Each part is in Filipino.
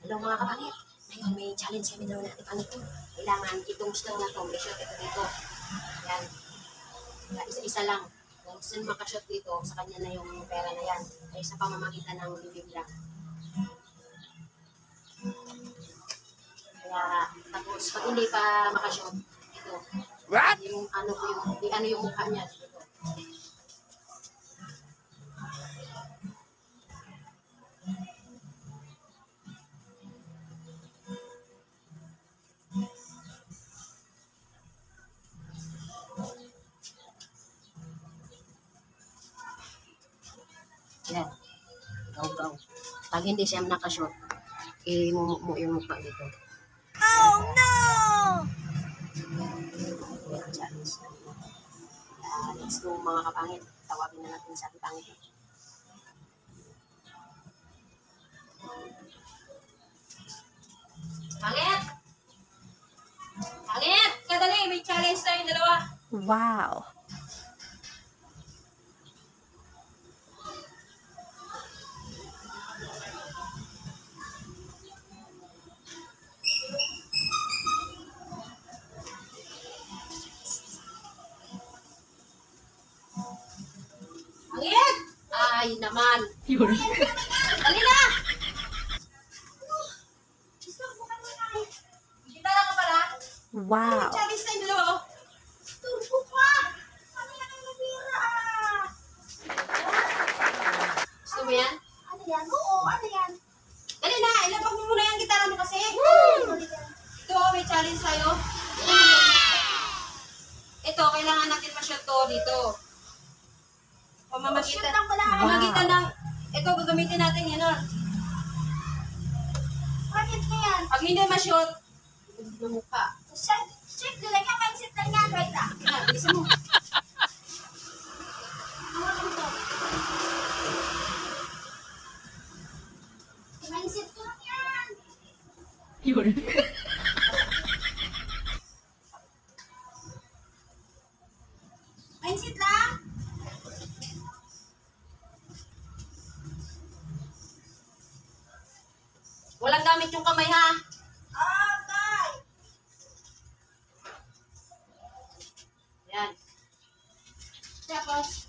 Hello mga kapangit. Ngayon may challenge kami daw natin pangit ko. Kailangan itong stone na to, may shot ito dito. Yan. Isa-isa lang. Kung saan makashot dito, sa kanya na yung pera na yan. Ay sa pamamagitan ng bibig lang. Kaya, tapos pag hindi pa makashot, ito. What? Yung ano yung mukha niya dito. Yan. Gaw-gaw. Pag hindi siya nakashot, mo yung mukha dito. Oh no! Yan, challenge. Let's go mga kapangit. Tawagin na natin sa ating pangit. Pangit! Pangit! Kadali, may challenge tayong dalawa. Wow. Pangit! Ay naman. Yun. Dali na! Kita lang ka pala. Wow. Challenge tayong dalawa. Turbo ka! Ano yan ang nabira ah? Gusto mo yan? Ano yan? Oo, ano yan? Dali na! Ilabag mo muna yung gitara mo kasi. Ito, may challenge tayo. Ito, kailangan natin ma-shot to dito. Pamamagitan ng... Ito, gagamitin natin yan. Bakit na yan? Pag hindi ma-shot, ng mukha. Check nila niya, mindset lang yan, right ah. Yan, bilisan mo. Mindset ko lang yan. Yun. Mindset lang. Walang gamit yung kamay ha. Okay. Yan. Tapos,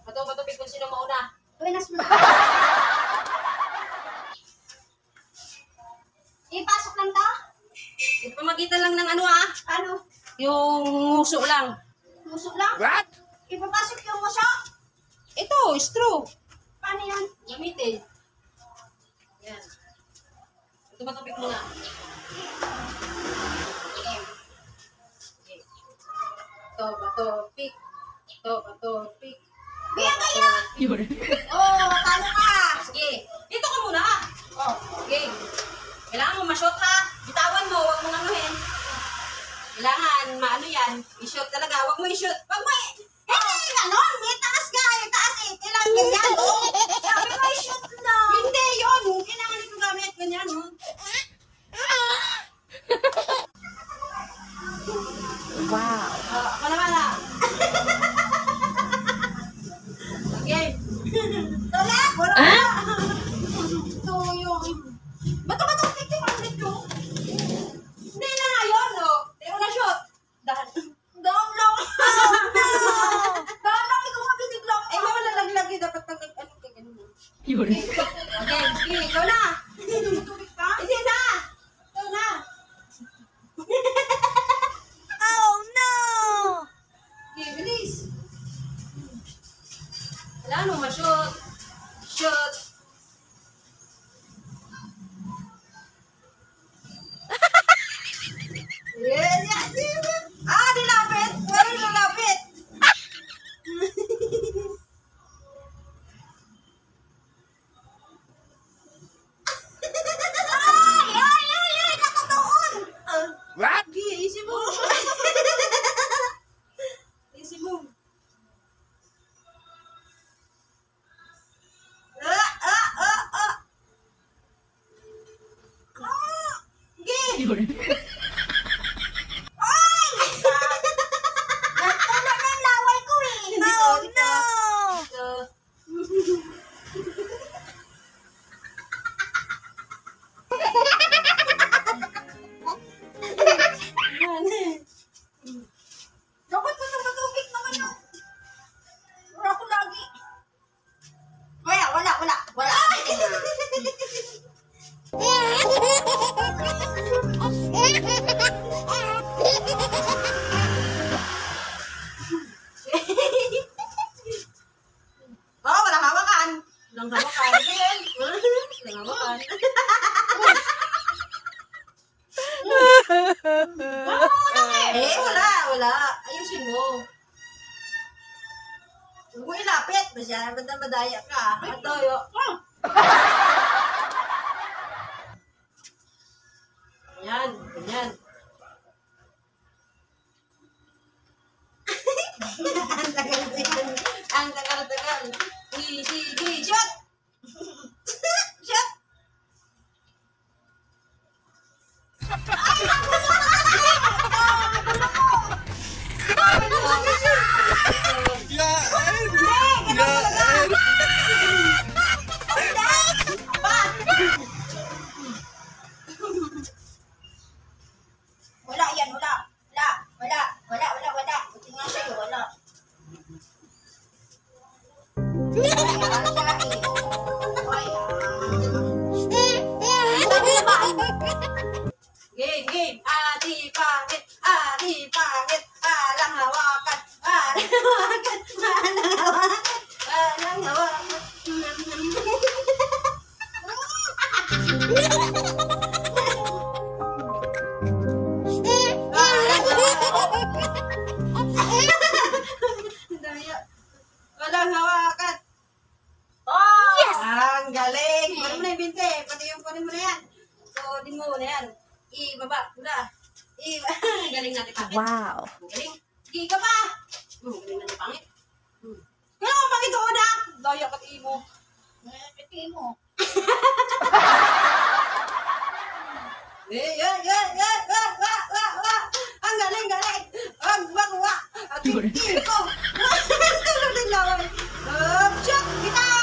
Patupig kung sino mauna. tuwinas mo na. Ipasok lang to? Yung pamagitan lang ng ano ha. Ano? Yung nguso lang. Musok lang? What? Ipapasok yung musok? Ito, straw. Paano yan? Gamitin. Yan. Ito matupik muna. Okay. Ito, patupik. Ito, patupik. Biyan kayo! Yun. Oo, talo ka! Sige. Dito ka muna. Oh, okay. Kailangan mo ma-shot ha. Bitawan mo, huwag mong anuhin. Kailangan maano yan. I-shot talaga. Huwag mo i-shot. Huwag mo Hindi, ganon! May taas nga! May taas eh! Kailangan ganyan! Sabi mo, shoot lang! Hindi, yun. Kailangan ito gamit. Ganyan, oh. Wow. Ako naman, ha. Okay. Tala! Wala ka! Ito yung... Bato tik yung ulit ko. Hindi na nga yun, no? Hindi mo na shoot. Dahan. Doon lang! Doon lang! Ikaw mabinig lang! Eh, mawalalaglag yun. Dapat pag ano ka ganun. Yun. Okay, sige. Ikaw na. Tubig ka? Hindi na. Ikaw na. Oh no! Okay, bilis. Kailangan mo ma-shoot. Shoot. Yes, yes, yes. Ah, nilapit. Wala nilapit. Ay! Ay! Ay! Ay! Nakatuon! What? Sige, isip mo. Isip mo. Yun. Natulog na yung laway ko eh! Oh no! nangawakan. Wala. Ayusin mo. Huwag mo ilapit. Masyadong madaya ka. Ato, yo. Yan. Ang tagal. Sige, shot! Shot! Wala yan, wala. Buti nga sa'yo, wala. Game. Adi pangit. Alang hawakan. Walang hawakan. Oh! Yes! Ang galing. Kunin mo na yung binte. Pati yung kunin mo na yan. Kunin mo na yan. Ibaba. Mula. Galing natin pangit. Wow. Galing. Sige ka pa. Galing natin pangit. Kaya mo pangit ako na. Daya ka imo. Imo. Ang galing. Ang bagwa. At iko. Tulog din laway. Shot! Bitaw!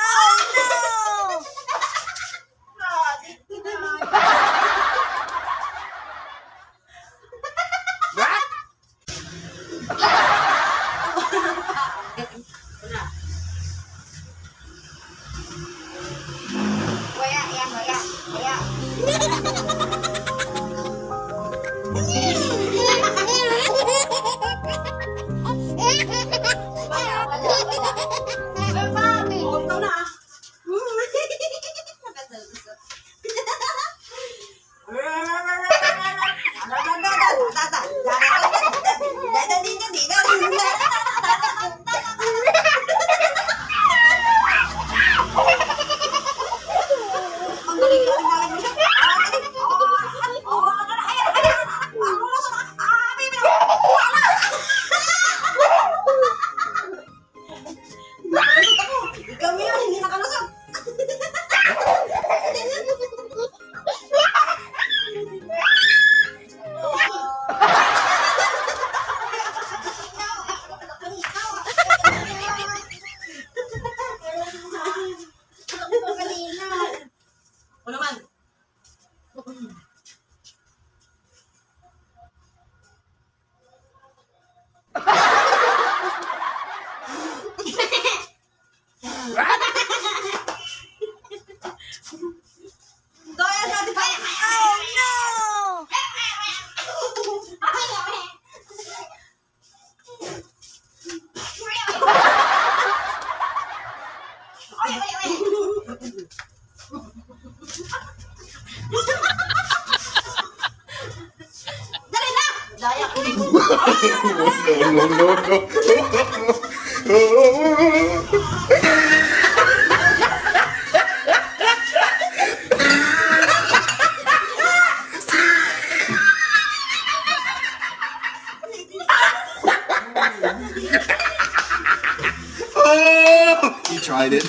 Oh no! What? Waya. Ikaw na ah. Kami yun, hindi nakalusog. O naman. Daya sa ating kaya. Oh no! Dali na! Daya ko. You tried it.